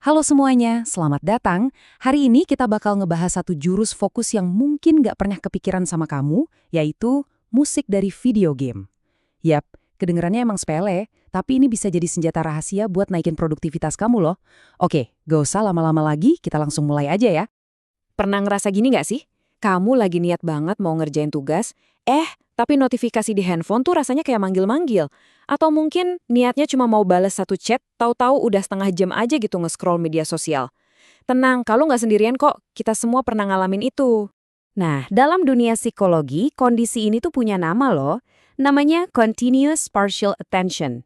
Halo semuanya, selamat datang. Hari ini kita bakal ngebahas satu jurus fokus yang mungkin nggak pernah kepikiran sama kamu, yaitu musik dari video game. Yap, kedengarannya emang sepele, tapi ini bisa jadi senjata rahasia buat naikin produktivitas kamu loh. Oke, gak usah lama-lama lagi, kita langsung mulai aja ya. Pernah ngerasa gini nggak sih? Kamu lagi niat banget mau ngerjain tugas, tapi notifikasi di handphone tuh rasanya kayak manggil-manggil. Atau mungkin niatnya cuma mau balas satu chat, tahu-tahu udah setengah jam aja gitu nge-scroll media sosial. Tenang, kalau nggak sendirian kok, kita semua pernah ngalamin itu. Nah, dalam dunia psikologi, kondisi ini tuh punya nama loh. Namanya continuous partial attention.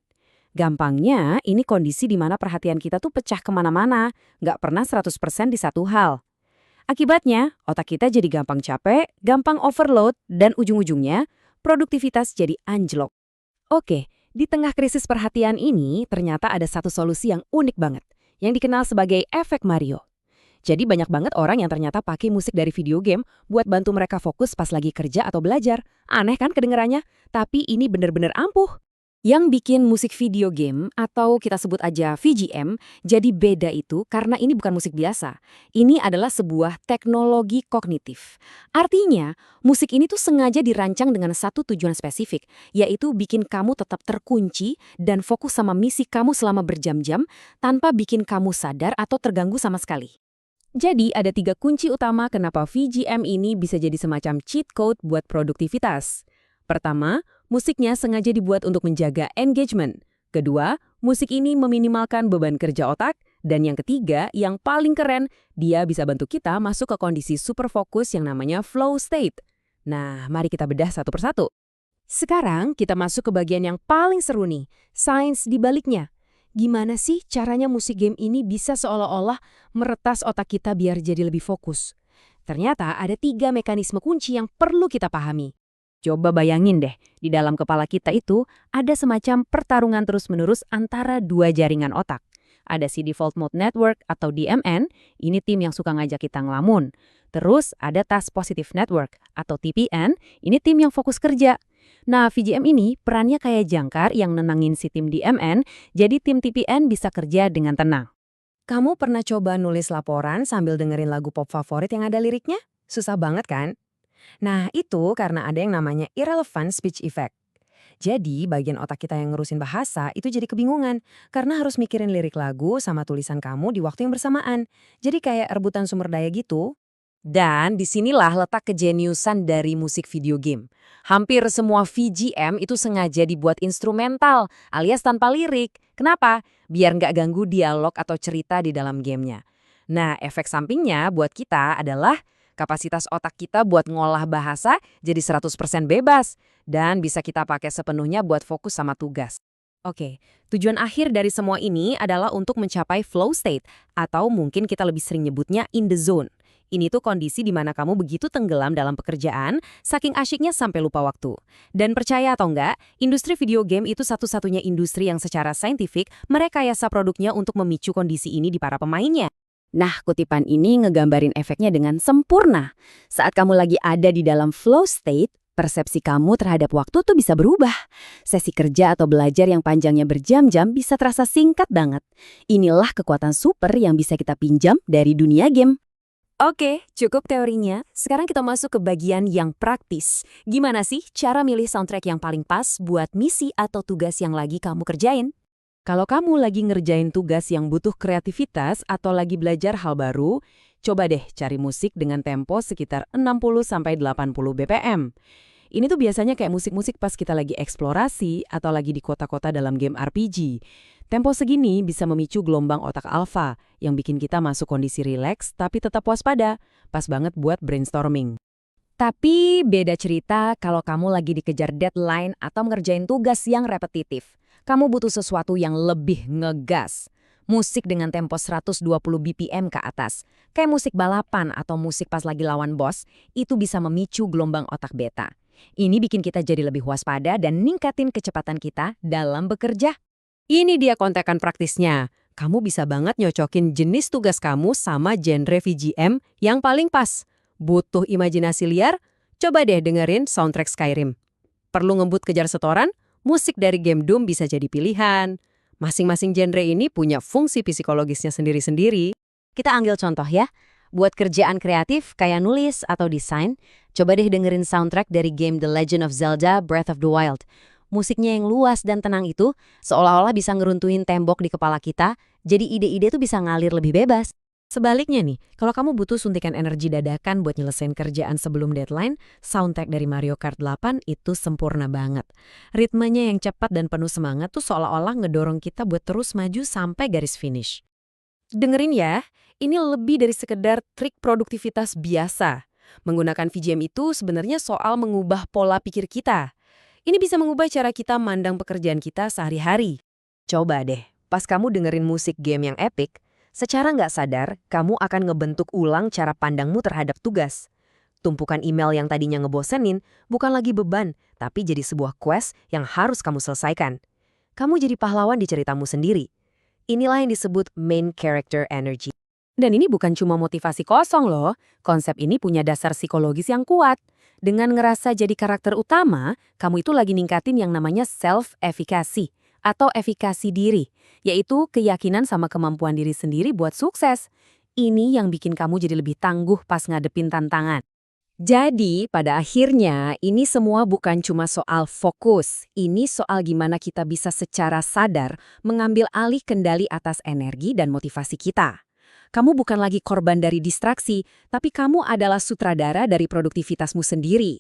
Gampangnya, ini kondisi di mana perhatian kita tuh pecah kemana-mana, nggak pernah 100% di satu hal. Akibatnya, otak kita jadi gampang capek, gampang overload, dan ujung-ujungnya, produktivitas jadi anjlok. Oke, di tengah krisis perhatian ini, ternyata ada satu solusi yang unik banget, yang dikenal sebagai efek Mario. Jadi banyak banget orang yang ternyata pakai musik dari video game buat bantu mereka fokus pas lagi kerja atau belajar. Aneh kan kedengarannya? Tapi ini bener-bener ampuh. Yang bikin musik video game, atau kita sebut aja VGM, jadi beda itu karena ini bukan musik biasa. Ini adalah sebuah teknologi kognitif. Artinya, musik ini tuh sengaja dirancang dengan satu tujuan spesifik, yaitu bikin kamu tetap terkunci dan fokus sama misi kamu selama berjam-jam tanpa bikin kamu sadar atau terganggu sama sekali. Jadi, ada 3 kunci utama kenapa VGM ini bisa jadi semacam cheat code buat produktivitas. Pertama, musiknya sengaja dibuat untuk menjaga engagement. Kedua, musik ini meminimalkan beban kerja otak. Dan yang ketiga, yang paling keren, dia bisa bantu kita masuk ke kondisi super fokus yang namanya flow state. Nah, mari kita bedah satu persatu. Sekarang kita masuk ke bagian yang paling seru nih, sains di baliknya. Gimana sih caranya musik game ini bisa seolah-olah meretas otak kita biar jadi lebih fokus? Ternyata ada 3 mekanisme kunci yang perlu kita pahami. Coba bayangin deh, di dalam kepala kita itu ada semacam pertarungan terus-menerus antara 2 jaringan otak. Ada si Default Mode Network atau DMN, ini tim yang suka ngajak kita ngelamun. Terus ada Task Positive Network atau TPN, ini tim yang fokus kerja. Nah, VGM ini perannya kayak jangkar yang nenangin si tim DMN, jadi tim TPN bisa kerja dengan tenang. Kamu pernah coba nulis laporan sambil dengerin lagu pop favorit yang ada liriknya? Susah banget kan? Nah, itu karena ada yang namanya irrelevant speech effect. Jadi, bagian otak kita yang ngurusin bahasa itu jadi kebingungan karena harus mikirin lirik lagu sama tulisan kamu di waktu yang bersamaan. Jadi kayak rebutan sumber daya gitu. Dan disinilah letak kejeniusan dari musik video game. Hampir semua VGM itu sengaja dibuat instrumental alias tanpa lirik. Kenapa? Biar nggak ganggu dialog atau cerita di dalam gamenya. Nah, efek sampingnya buat kita adalah kapasitas otak kita buat ngolah bahasa jadi 100% bebas dan bisa kita pakai sepenuhnya buat fokus sama tugas. Oke, tujuan akhir dari semua ini adalah untuk mencapai flow state atau mungkin kita lebih sering nyebutnya in the zone. Ini tuh kondisi di mana kamu begitu tenggelam dalam pekerjaan, saking asyiknya sampai lupa waktu. Dan percaya atau enggak, industri video game itu satu-satunya industri yang secara saintifik merekayasa produknya untuk memicu kondisi ini di para pemainnya. Nah, kutipan ini ngegambarin efeknya dengan sempurna. Saat kamu lagi ada di dalam flow state, persepsi kamu terhadap waktu tuh bisa berubah. Sesi kerja atau belajar yang panjangnya berjam-jam bisa terasa singkat banget. Inilah kekuatan super yang bisa kita pinjam dari dunia game. Oke, cukup teorinya. Sekarang kita masuk ke bagian yang praktis. Gimana sih cara milih soundtrack yang paling pas buat misi atau tugas yang lagi kamu kerjain? Kalau kamu lagi ngerjain tugas yang butuh kreativitas atau lagi belajar hal baru, coba deh cari musik dengan tempo sekitar 60-80 BPM. Ini tuh biasanya kayak musik-musik pas kita lagi eksplorasi atau lagi di kota-kota dalam game RPG. Tempo segini bisa memicu gelombang otak alfa yang bikin kita masuk kondisi rileks tapi tetap waspada, pas banget buat brainstorming. Tapi beda cerita kalau kamu lagi dikejar deadline atau ngerjain tugas yang repetitif. Kamu butuh sesuatu yang lebih ngegas. Musik dengan tempo 120 BPM ke atas. Kayak musik balapan atau musik pas lagi lawan bos, itu bisa memicu gelombang otak beta. Ini bikin kita jadi lebih waspada dan ningkatin kecepatan kita dalam bekerja. Ini dia kontekan praktisnya. Kamu bisa banget nyocokin jenis tugas kamu sama genre VGM yang paling pas. Butuh imajinasi liar? Coba deh dengerin soundtrack Skyrim. Perlu ngebut kejar setoran? Musik dari game Doom bisa jadi pilihan. Masing-masing genre ini punya fungsi psikologisnya sendiri-sendiri. Kita ambil contoh ya. Buat kerjaan kreatif kayak nulis atau desain, coba deh dengerin soundtrack dari game The Legend of Zelda Breath of the Wild. Musiknya yang luas dan tenang itu seolah-olah bisa ngeruntuhin tembok di kepala kita, jadi ide-ide tuh bisa ngalir lebih bebas. Sebaliknya nih, kalau kamu butuh suntikan energi dadakan buat nyelesain kerjaan sebelum deadline, soundtrack dari Mario Kart 8 itu sempurna banget. Ritmenya yang cepat dan penuh semangat tuh seolah-olah ngedorong kita buat terus maju sampai garis finish. Dengerin ya, ini lebih dari sekedar trik produktivitas biasa. Menggunakan VGM itu sebenarnya soal mengubah pola pikir kita. Ini bisa mengubah cara kita mandang pekerjaan kita sehari-hari. Coba deh, pas kamu dengerin musik game yang epic, secara nggak sadar, kamu akan ngebentuk ulang cara pandangmu terhadap tugas. Tumpukan email yang tadinya ngebosenin bukan lagi beban, tapi jadi sebuah quest yang harus kamu selesaikan. Kamu jadi pahlawan di ceritamu sendiri. Inilah yang disebut main character energy. Dan ini bukan cuma motivasi kosong loh, konsep ini punya dasar psikologis yang kuat. Dengan ngerasa jadi karakter utama, kamu itu lagi ningkatin yang namanya self-efficacy atau efikasi diri, yaitu keyakinan sama kemampuan diri sendiri buat sukses. Ini yang bikin kamu jadi lebih tangguh pas ngadepin tantangan. Jadi, pada akhirnya, ini semua bukan cuma soal fokus. Ini soal gimana kita bisa secara sadar mengambil alih kendali atas energi dan motivasi kita. Kamu bukan lagi korban dari distraksi, tapi kamu adalah sutradara dari produktivitasmu sendiri.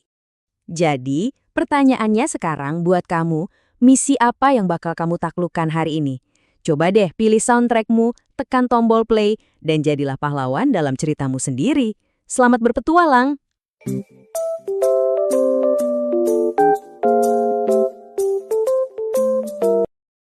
Jadi, pertanyaannya sekarang buat kamu, misi apa yang bakal kamu taklukkan hari ini? Coba deh pilih soundtrackmu, tekan tombol play, dan jadilah pahlawan dalam ceritamu sendiri. Selamat berpetualang!